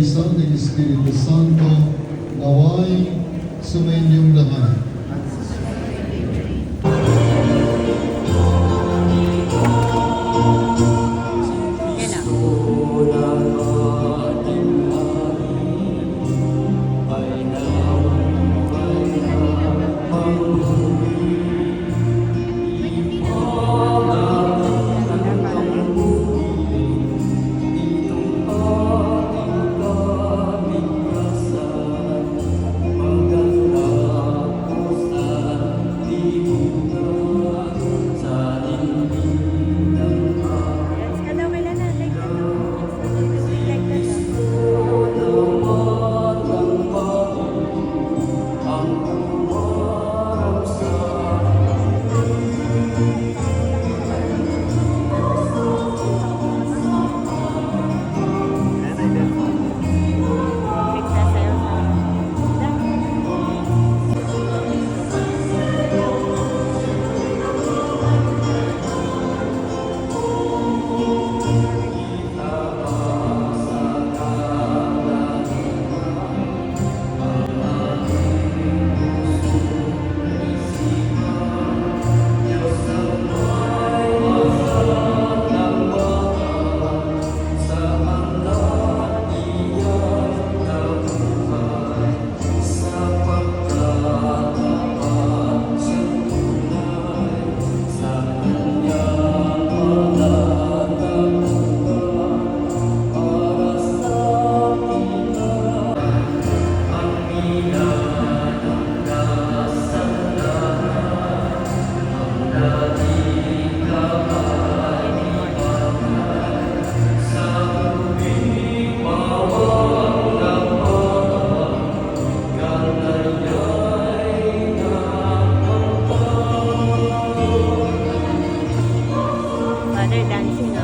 Isa ng Espiritu Santo, naway sumainyong lahat. Father dancing,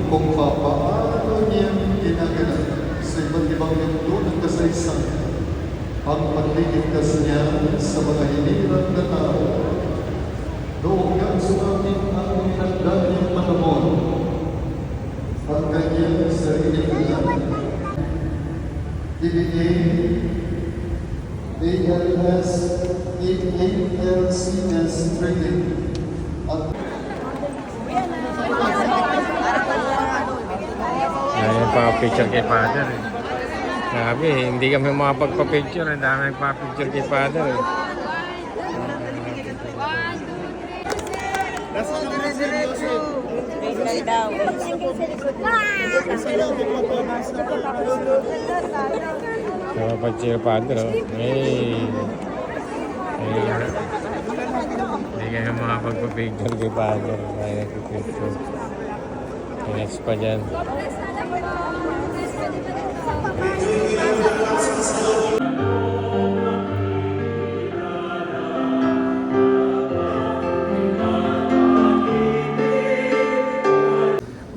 Kung papaano niyang ginagawa sa iba't ibang mundo ng kasaysayan ang pagliligtas niya sa mga hinirang na tao. Noong nga sumapit ang minagdan niyang panahon, ang kanyang sariling anak, ibigay ALS ALCS training at Ayan pa picture kay Father eh. Sabi, hindi kami makapagpa-picture. Ang dami nagpa-picture kay Father eh. Picture Father oh. Hey. Hindi kami makapagpa-picture kay Father. Kaya nagpa-picture. Next pa dyan.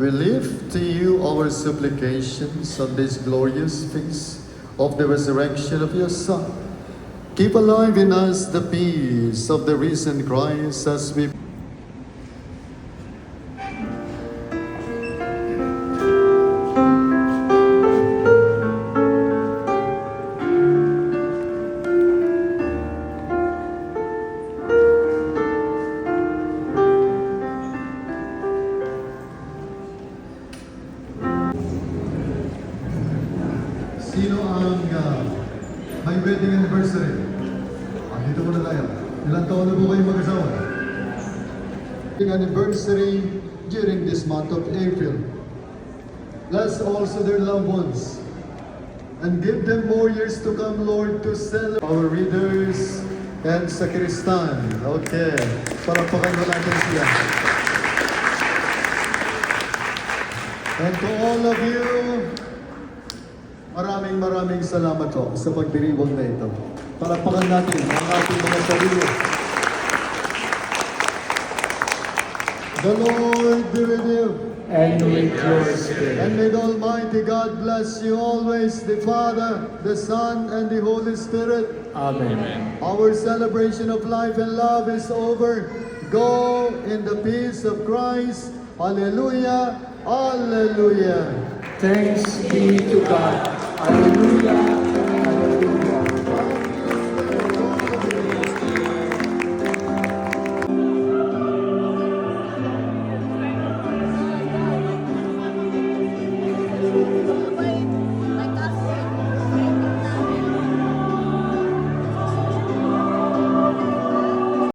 we lift to you our our supplications on this glorious feast of the resurrection of your Son. Keep alive in us the peace of the risen Christ as we Sino ang may wedding anniversary? Dito muna tayo. Ilang taon na po kayo mag-asawa? Wedding anniversary during this month of April. Bless also their loved ones and give them more years to come, Lord, to celebrate our readers and sacristan. Okay. Parapakan mo natin sila. And to all of you, maraming salamat po sa pagdiriwang na ito. Palakpakan natin ang ating mga sarili. The Lord be with you. And with your spirit. And may the Almighty God bless you always, the Father, the Son, and the Holy Spirit. Amen. Our celebration of life and love is over. Go in the peace of Christ. Hallelujah. Hallelujah. Thanks be to God. Hallelujah.